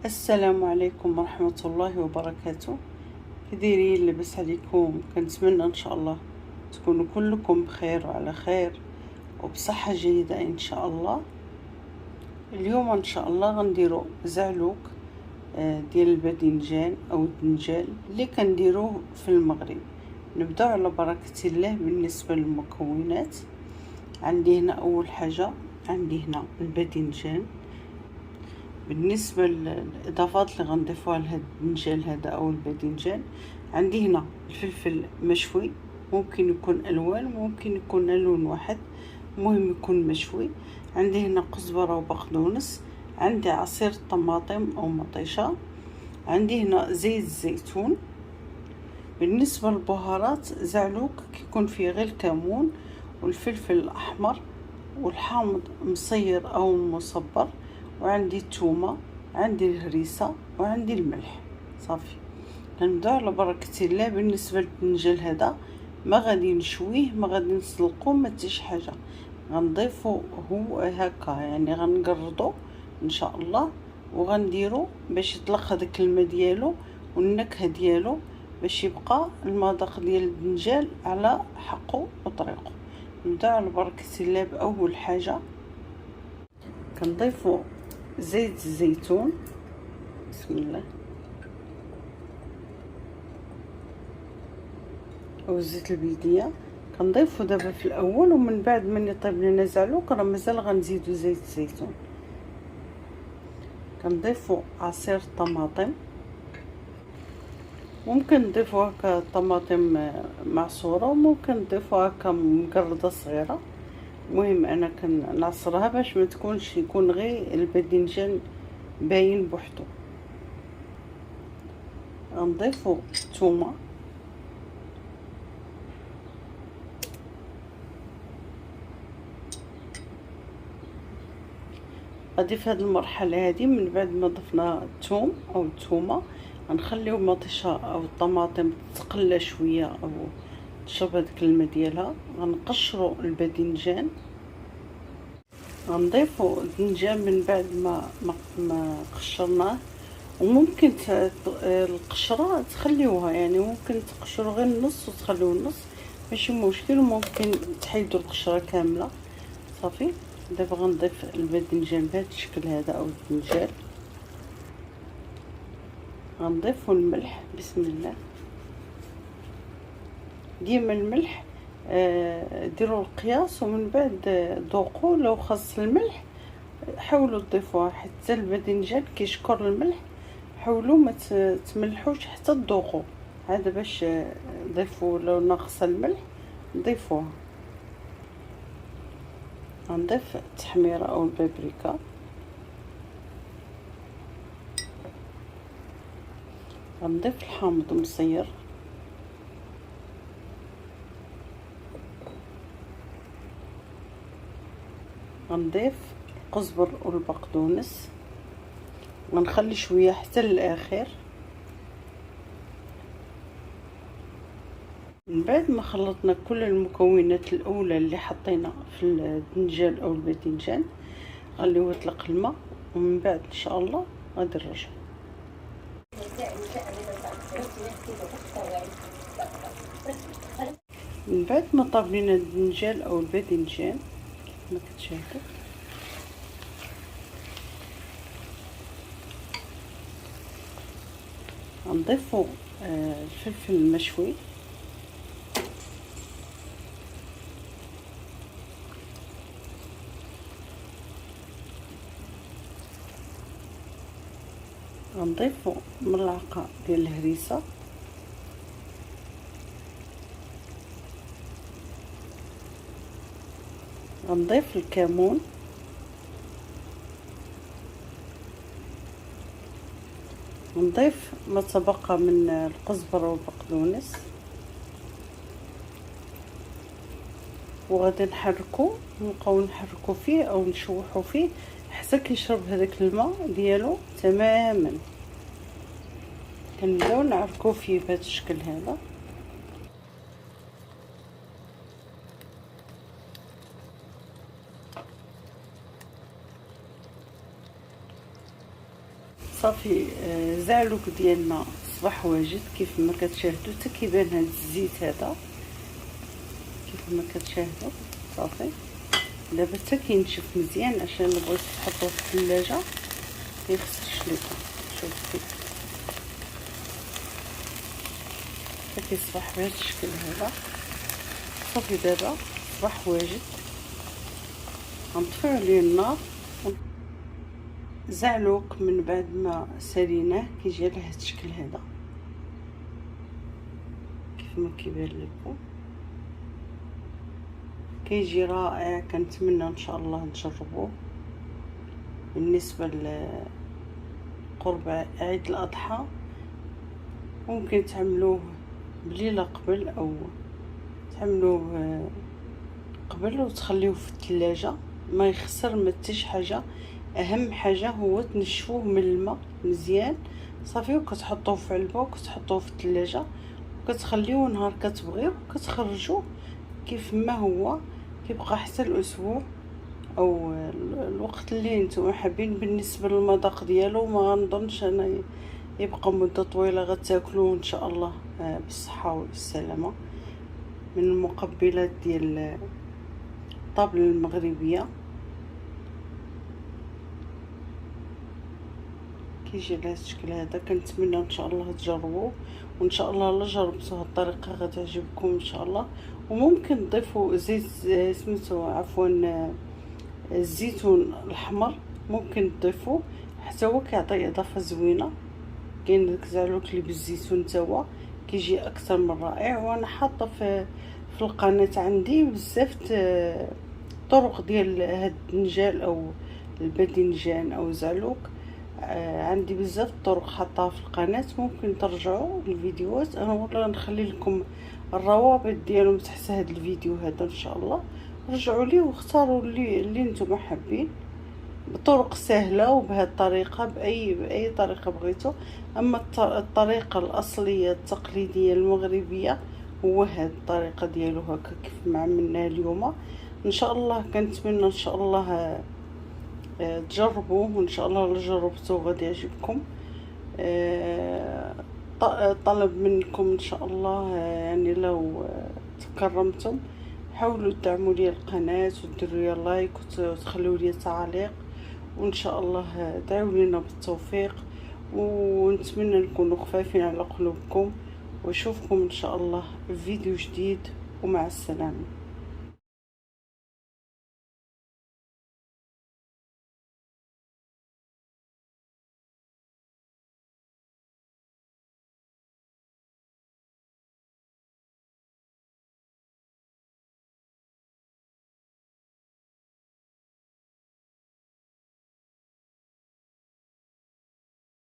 السلام عليكم ورحمة الله وبركاته. كديرين؟ لبس عليكم؟ كنتمنى ان شاء الله تكونوا كلكم بخير وعلى خير وبصحة جيدة ان شاء الله. اليوم ان شاء الله غنديرو زعلوك ديال الباذنجان او الدنجال اللي كنديروه في المغرب. نبداو على بركة الله. بالنسبة للمكونات، عندي هنا اول حاجة عندي هنا الباذنجان. بالنسبة للإضافات اللي غنضيفوها لهاد الدنجال هذا أو الباذنجان، عندي هنا الفلفل مشوي، ممكن يكون ألوان ممكن يكون لون واحد، مهم يكون مشوي. عندي هنا كزبرة وبقدونس، عندي عصير طماطم أو مطيشة، عندي هنا زيت الزيتون. بالنسبة للبهارات، زعلوك كيكون فيه غير الكمون والفلفل الأحمر والحامض مصير أو مصبر، وعندي الثومه، عندي الهريسه، وعندي الملح. صافي، غنبداو على بركه الله. بالنسبه للبنجل هذا ما غادي نشويه، ما غادي نسلقوه، ما حتى شي حاجه، غنضيفو هو هكا، يعني غنقرضو ان شاء الله، وغنديرو باش يطلق هذاك الماء ديالو والنكهه ديالو، باش يبقى المذاق ديال الدنجال على حقه وطريقه. نبداو على بركه الله. باول حاجه كنضيفو زيت الزيتون، بسم الله، او زيت البلديه. كنضيفو دابا في الاول، ومن بعد من يطيب لنا زعلوك راه مازال غنزيدو زيت الزيتون. كنضيفو عصير الطماطم، ممكن نضيفو هكا طماطم معصوره، وممكن نضيفو هكا مقرده صغيره. المهم انا كنعصرها باش ما تكونش، يكون غير الباذنجان باين بوحدو. غنضيفو الثومه، غادي في هذه المرحله هذه من بعد ما ضفنا الثوم او الثومه، غنخليو المطيشه او الطماطم تقلى شويه او تشرب هذاك الماء ديالها. غنقشروا الباذنجان، غنضيفوا الدنجان من بعد ما قشرناه. وممكن القشره تخليوها، يعني ممكن تقشروا غير النص وتخليو النص، ماشي مشكل، وممكن تحيدوا القشره كامله. صافي، دابا غنضيف الباذنجان بهذا الشكل هذا او الدنجال. غنضيفوا الملح، بسم الله. ديما الملح ديروا القياس، ومن بعد ذوقوا. لو خاص الملح حاولوا تضيفوها، حتى الباذنجان كيشكر الملح. حاولوا ما تملحوش حتى تذوقوا، هذا باش ضيفوا. لو ناقص الملح ضيفوها. غنضيف التحميره او البابريكا، غنضيف الحامض مصير، غنضيف القزبر والبقدونس، غنخلي شويه حتى للاخر. من بعد ما خلطنا كل المكونات الاولى اللي حطينا في الدنجال او الباذنجان، غنخليوه يطلق الماء، ومن بعد ان شاء الله غادي نرجع. من بعد ما طاب لينا الدنجال او الباذنجان كما كتشاهدوا، غنضيفوا الفلفل المشوي، غنضيفوا ملعقه ديال الهريسه، غنضيف الكمون، نضيف ما تبقى من القزبره والبقدونس، وغادي نحركو، نبقاو نحركو فيه او نشوحو فيه حتى كيشرب هذاك الماء ديالو تماما. كنبداو نعركو فيه بهذا الشكل هذا. صافي. زعلوك ديالنا صباح واجد كيف ما كتشاهدوا، حتى كيبان هذا الزيت هذا كيف ما كتشاهدوا. صافي دابا حتى كينشف مزيان، عشان الا بغيتو تحطوه في الثلاجه ميخسرش لكم. شوفوا كيف حتى كيصبح بهذا الشكل هذا. صافي دابا صباح واجد، غنطفيو عليه النار. زعلوك من بعد ما ساليناه كيجي على هذا الشكل هذا كيف ما كيبان لكم، كيجي رائع. كنتمنى ان شاء الله نجربوه. بالنسبه لقرب عيد الاضحى ممكن تعملوه بليله قبل، او تعملوه قبل وتخليوه في الثلاجه، ما يخسر ما تيش حاجه. اهم حاجه هو تنشفوه من الماء مزيان صافي، وكتحطوه في علبه وكتحطوه في الثلاجه وكتخليوه نهار كتبغيو كتخرجوه كيف ما هو، كيبقى حتى الاسبوع او الوقت اللي نتوما حابين. بالنسبه للمذاق ديالو ما غنظنش انا يبقى مده طويله، غتاكلوه ان شاء الله بالصحه والسلامه. من المقبلات ديال الطابله المغربيه كيجي على هذا الشكل هذا. كنتمنى ان شاء الله تجربوه، وان شاء الله الا جربتوا هذه الطريقه غتعجبكم ان شاء الله. وممكن تضيفوا زيت سميتو عفوا الزيتون الاحمر، ممكن تضيفوه حتى هو كيعطي اضافه زوينه. كاين داك زعلوك اللي بالزيتون حتى هو كيجي اكثر من رائع. وانا حاطه في القناه عندي بزاف طرق ديال هاد الدنجال او الباذنجان او زعلوك. عندي بزاف طرق حطها في القناه، ممكن ترجعوا الفيديوهات. انا ولا نخلي لكم الروابط ديالهم تحت هذا الفيديو هذا ان شاء الله. رجعوا لي واختاروا اللي نتوما حابين بطرق سهله وبهذه الطريقه، باي طريقه بغيتو. اما الطريقه الاصليه التقليديه المغربيه هو هذه الطريقه ديالو هكا كيف ما عملناه اليوم. ان شاء الله كنتمنى ان شاء الله تجربوه، وان شاء الله لو جربتوه غادي يعجبكم. طلب منكم ان شاء الله يعني لو تكرمتم حاولوا تدعموا لي القناه وديروا لي لايك وتخلوا لي تعليق، وان شاء الله دعوا لنا بالتوفيق. ونتمنى نكونوا خفافين على قلوبكم، واشوفكم ان شاء الله في فيديو جديد، ومع السلامه.